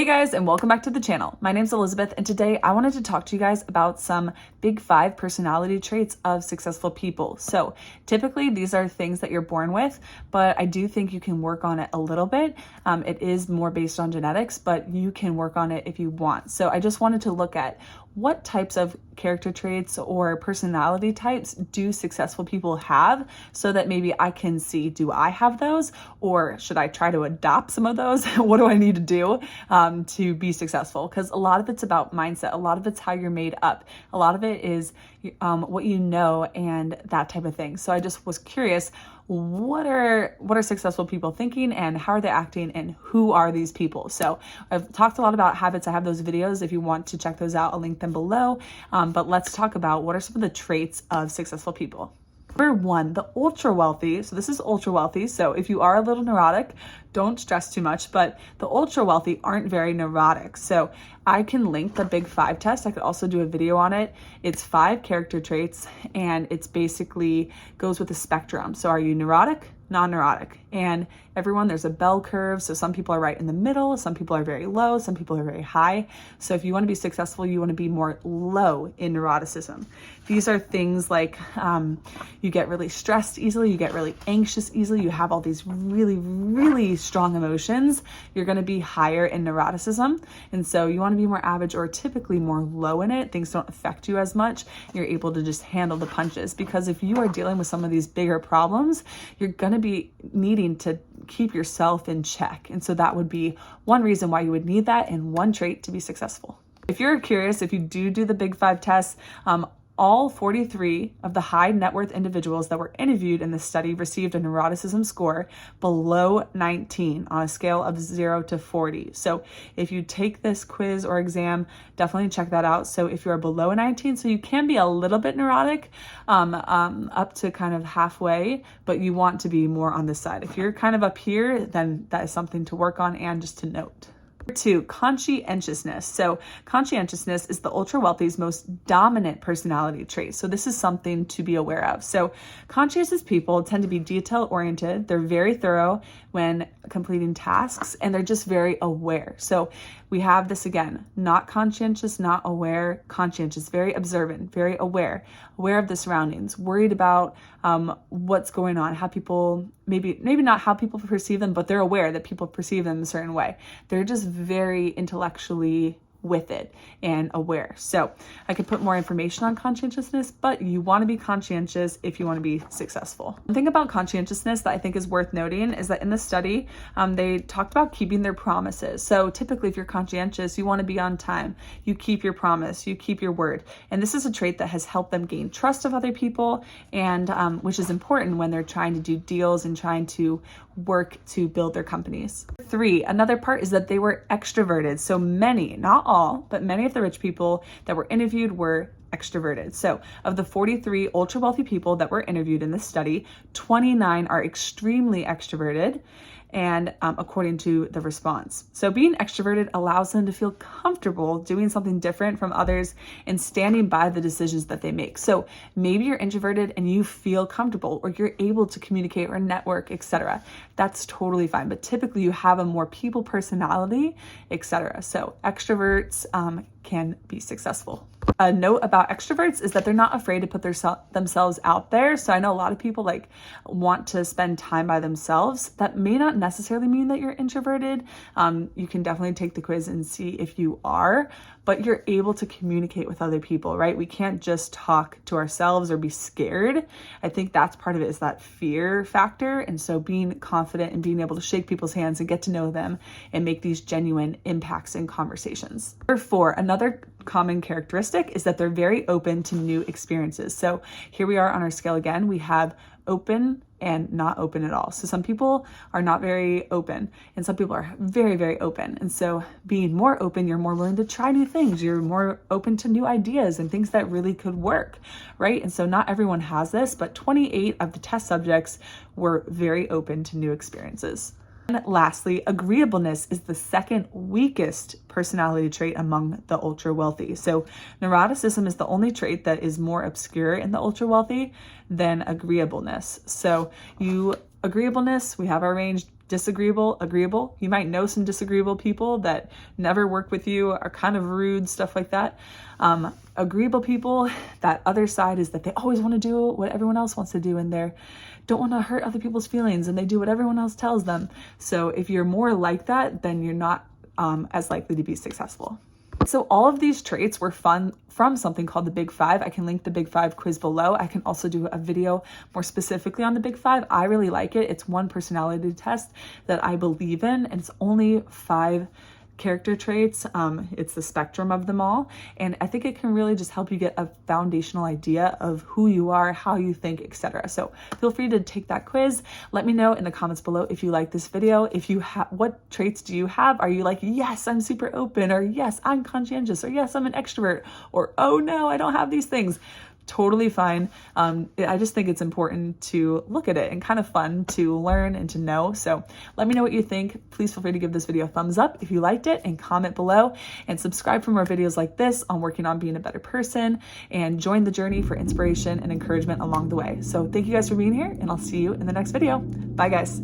Hey guys, and welcome back to the channel. My name's Elizabeth, and today I wanted to talk to you guys about some big 5 personality traits of successful people. So typically these are things that you're born with, but I do think you can work on it a little bit. It is more based on genetics, but you can work on it if you want. So I just wanted to look at what types of character traits or personality types do successful people have, so that maybe I can see, do I have those, or should I try to adopt some of those? What do I need to do to be successful? Because a lot of it's about mindset. A lot of it's how you're made up. A lot of it is what you know and that type of thing. So I just was curious, what are successful people thinking, and how are they acting, and who are these people? So I've talked a lot about habits. I have those videos. If you want to check those out, I'll link them below. But let's talk about what are some of the traits of successful people. Number 1, the ultra wealthy. So this is ultra wealthy. So if you are a little neurotic, don't stress too much, but the ultra wealthy aren't very neurotic. So I can link the Big 5 test. I could also do a video on it. It's 5 character traits, and it's basically goes with a spectrum. So are you neurotic, non-neurotic? And everyone, there's a bell curve. So some people are right in the middle, some people are very low, some people are very high. So if you want to be successful, you want to be more low in neuroticism. These are things like you get really stressed easily, you get really anxious easily, you have all these really strong emotions. You're going to be higher in neuroticism. And so you want to be more average or typically more low in it. Things don't affect you as much. You're able to just handle the punches, because if you are dealing with some of these bigger problems, you're going to be needing to keep yourself in check. And so that would be one reason why you would need that, and one trait to be successful. If you're curious, if you do the Big 5 tests, all 43 of the high net worth individuals that were interviewed in the study received a neuroticism score below 19 on a scale of 0 to 40. So if you take this quiz or exam, definitely check that out. So if you're below a 19, so you can be a little bit neurotic, up to kind of halfway, but you want to be more on this side. If you're kind of up here, then that is something to work on and just to note. 2, conscientiousness. So conscientiousness is the ultra wealthy's most dominant personality trait. So this is something to be aware of. So conscientious people tend to be detail oriented. They're very thorough when completing tasks, and they're just very aware. So we have this again, not conscientious, not aware, conscientious, very observant, very aware of the surroundings, worried about what's going on, how people, maybe not how people perceive them, but they're aware that people perceive them a certain way. They're just very intellectually with it and aware. So I could put more information on conscientiousness, but you want to be conscientious if you want to be successful. One thing about conscientiousness that I think is worth noting is that in the study, they talked about keeping their promises. So typically if you're conscientious, you want to be on time, you keep your promise, you keep your word. And this is a trait that has helped them gain trust of other people, and which is important when they're trying to do deals and trying to work to build their companies. 3, another part is that they were extroverted. So many, not all, but many of the rich people that were interviewed were extroverted. So of the 43 ultra wealthy people that were interviewed in this study, 29 are extremely extroverted, and according to the response. So being extroverted allows them to feel comfortable doing something different from others and standing by the decisions that they make. So maybe you're introverted and you feel comfortable, or you're able to communicate or network, etc. That's totally fine. But typically you have a more people personality, etc. So extroverts can be successful. A note about extroverts is that they're not afraid to put themselves out there. So I know a lot of people want to spend time by themselves. That may not necessarily mean that you're introverted. You can definitely take the quiz and see if you are, but you're able to communicate with other people, right? We can't just talk to ourselves or be scared. I think that's part of it, is that fear factor. And so being confident and being able to shake people's hands and get to know them and make these genuine impacts in conversations. Number 4, another common characteristic is that they're very open to new experiences. So here we are on our scale again. We have open and not open at all. So some people are not very open, and some people are very open. And so being more open, you're more willing to try new things. You're more open to new ideas and things that really could work, right? And so not everyone has this, but 28 of the test subjects were very open to new experiences. And lastly, agreeableness is the second weakest personality trait among the ultra wealthy. So neuroticism is the only trait that is more obscure in the ultra wealthy than agreeableness. So agreeableness, we have our range disagreeable, agreeable. You might know some disagreeable people that never work with you, are kind of rude, stuff like that. Agreeable people, that other side is that they always want to do what everyone else wants to do, and they don't want to hurt other people's feelings, and they do what everyone else tells them. So if you're more like that, then you're not as likely to be successful. So all of these traits were from something called the Big Five. I can link the Big Five quiz below. I can also do a video more specifically on the Big Five. I really like it. It's one personality test that I believe in, and it's only 5 character traits. It's the spectrum of them all, and I think it can really just help you get a foundational idea of who you are, how you think, etc. So feel free to take that quiz. Let me know in the comments below if you like this video. If you have, what traits do you have? Are you like, yes, I'm super open, or yes, I'm conscientious, or yes, I'm an extrovert, or oh no, I don't have these things? Totally fine. I just think it's important to look at it and kind of fun to learn and to know. So let me know what you think. Please feel free to give this video a thumbs up if you liked it, and comment below, and subscribe for more videos like this on working on being a better person, and join the journey for inspiration and encouragement along the way. So thank you guys for being here, and I'll see you in the next video. Bye guys.